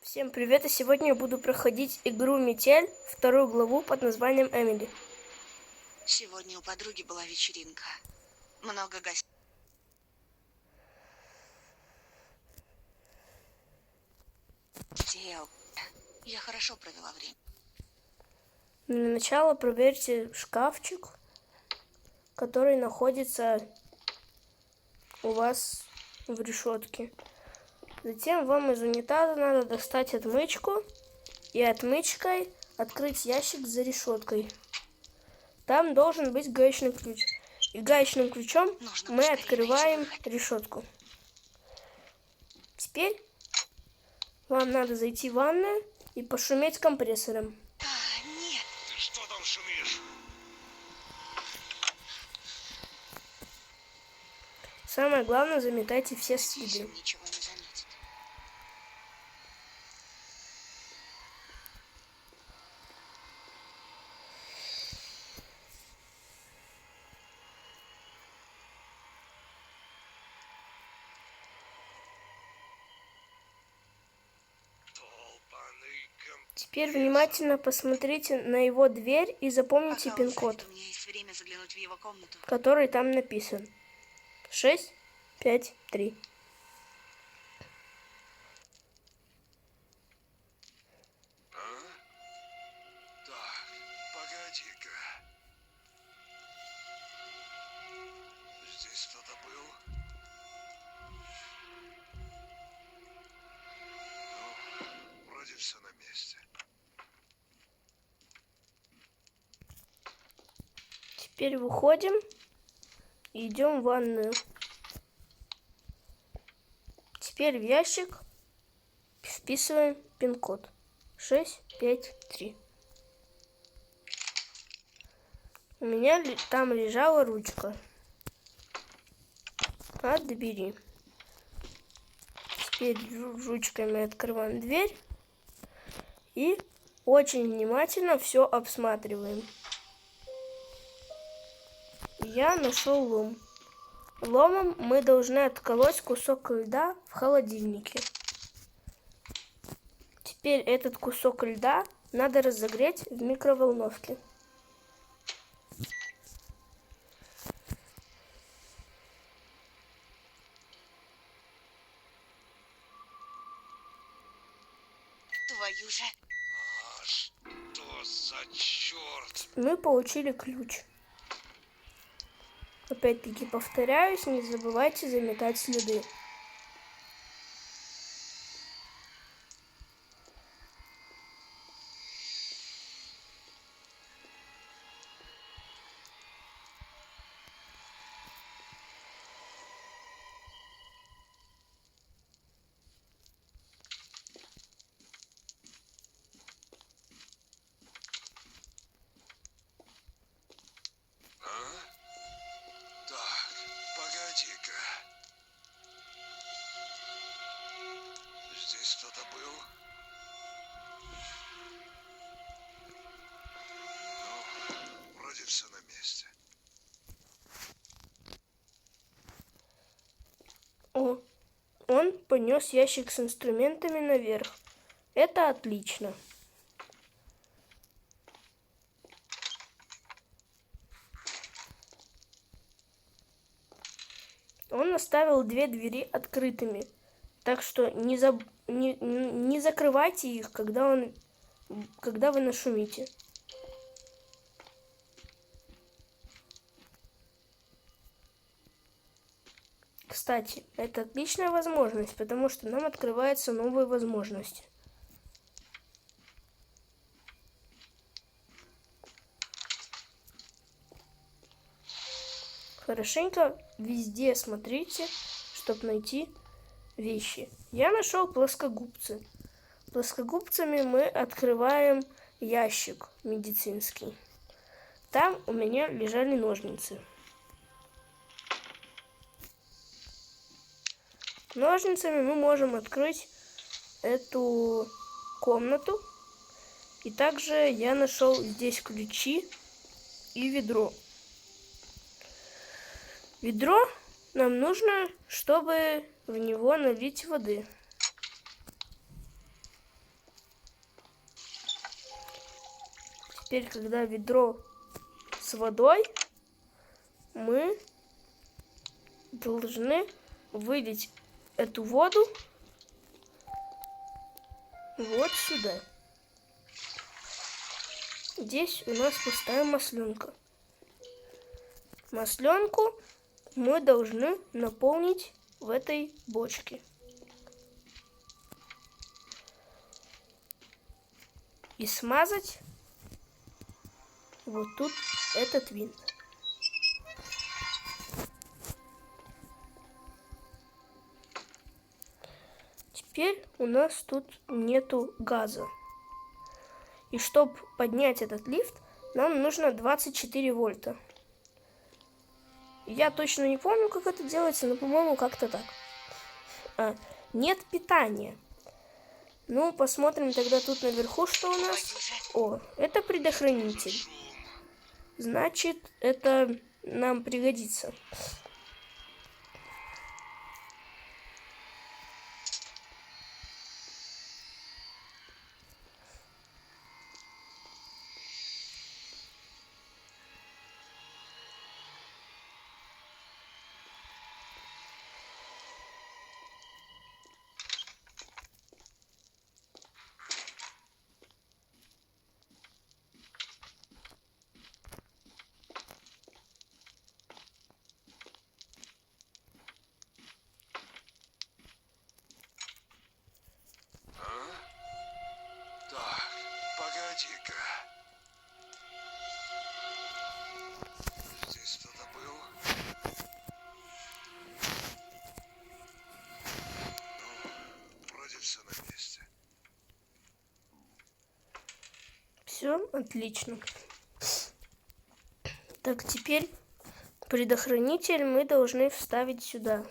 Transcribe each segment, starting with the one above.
Всем привет, и сегодня я буду проходить игру Метель, вторую главу под названием Эмили. Сегодня у подруги была вечеринка. Много гостей. Я хорошо провела время. Для начала проверьте шкафчик, который находится у вас в решетке. Затем вам из унитаза надо достать отмычку и отмычкой открыть ящик за решеткой. Там должен быть гаечный ключ. И гаечным ключом мы открываем решетку. Теперь вам надо зайти в ванную и пошуметь компрессором. Нет. Ты что там шумишь? Самое главное, заметайте все следы. Ничего не заметит. Долбаный Теперь внимательно посмотрите на его дверь и запомните Пока он пин-код, занят, у меня есть время заглянуть в его комнату. который там написан. 6, 5, 3. Так, погоди-ка. Здесь кто-то был? Ну, вроде все на месте. Теперь выходим и идем в ванную. Теперь в ящик вписываем пин-код. 6, 5, 3. У меня там лежала ручка от двери. Теперь ручкой мы открываем дверь и очень внимательно все обсматриваем. Я нашел лом. Ломом мы должны отколоть кусок льда в холодильнике. Теперь этот кусок льда надо разогреть в микроволновке. Твою же. А что за черт? Мы получили ключ. Опять-таки повторяюсь, не забывайте заметать следы. Так, погоди-ка. Здесь кто-то был? Ну, вроде все на месте. О, он понес ящик с инструментами наверх. Это отлично. Он оставил две двери открытыми, так что не закрывайте их, когда вы нашумите. Кстати, это отличная возможность, потому что нам открываются новые возможности. Хорошенько везде смотрите, чтобы найти вещи. Я нашел плоскогубцы. Плоскогубцами мы открываем ящик медицинский. Там у меня лежали ножницы. Ножницами мы можем открыть эту комнату. И также я нашел здесь ключи и ведро. Ведро нам нужно, чтобы в него налить воды. теперь, когда ведро с водой, мы должны вылить эту воду вот сюда. Здесь у нас пустая масленка. Масленку мы должны наполнить в этой бочке. И смазать вот тут этот винт. Теперь у нас тут нету газа. И чтобы поднять этот лифт, нам нужно 24 вольта. Я точно не помню, как это делается, но, по-моему, как-то так. Нет питания. Ну, посмотрим тогда тут наверху, что у нас. О, это предохранитель. Значит, это нам пригодится. Так, погоди-ка. Здесь кто-то был? Ну, вроде все на месте. Все, отлично. Так, теперь предохранитель мы должны вставить сюда.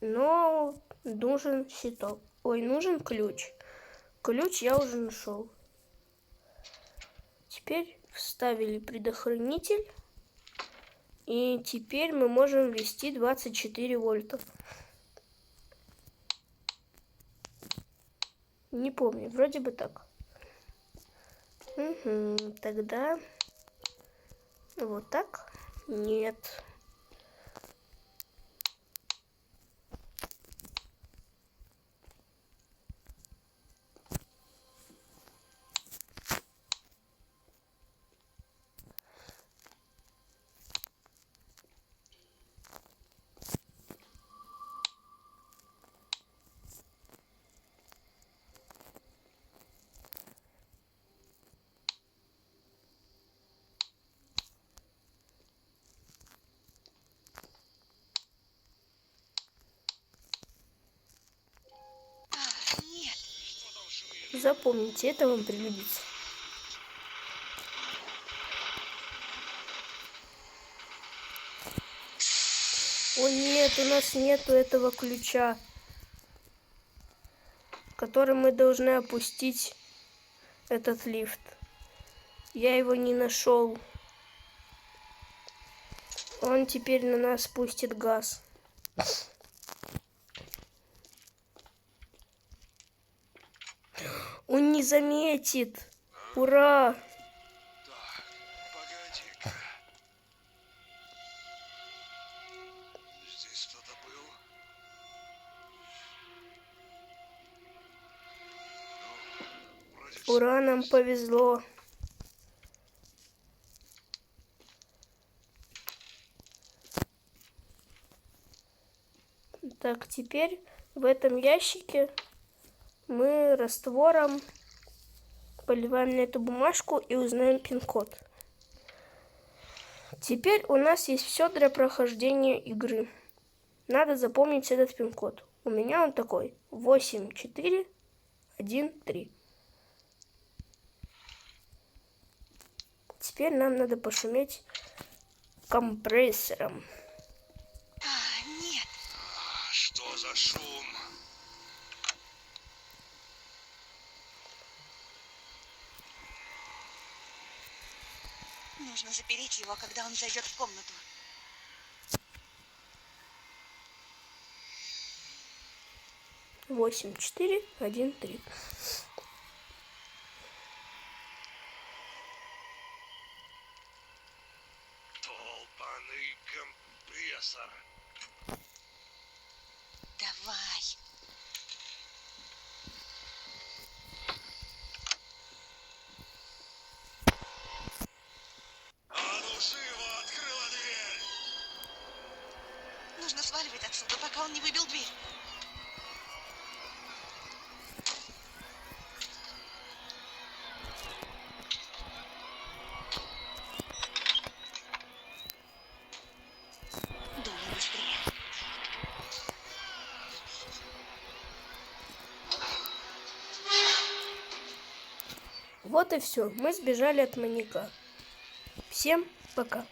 Но нужен щиток. Ой, нужен ключ. Ключ я уже нашел. Теперь вставили предохранитель. И теперь мы можем ввести 24 вольта. Не помню, вроде бы так. Тогда вот так? Нет. Нет. Запомните, это вам пригодится. О нет, у нас нету этого ключа, который мы должны опустить этот лифт. Я его не нашел. Он теперь на нас пустит газ. Он не заметит. Ура! Так, погоди-ка. Здесь кто-то был? Ну, вроде всё Ура, на нам месте. повезло. Так, теперь в этом ящике мы раствором поливаем на эту бумажку и узнаем пин-код. Теперь у нас есть все для прохождения игры. Надо запомнить этот пин-код. У меня он такой: 8413. Теперь нам надо пошуметь компрессором. Нет. Что за шум? Нужно запереть его, когда он зайдет в комнату. Восемь, четыре, один, три. сваливать отсюда, пока он не выбил дверь. Думаю, быстрее. Вот и все. Мы сбежали от маньяка. Всем пока.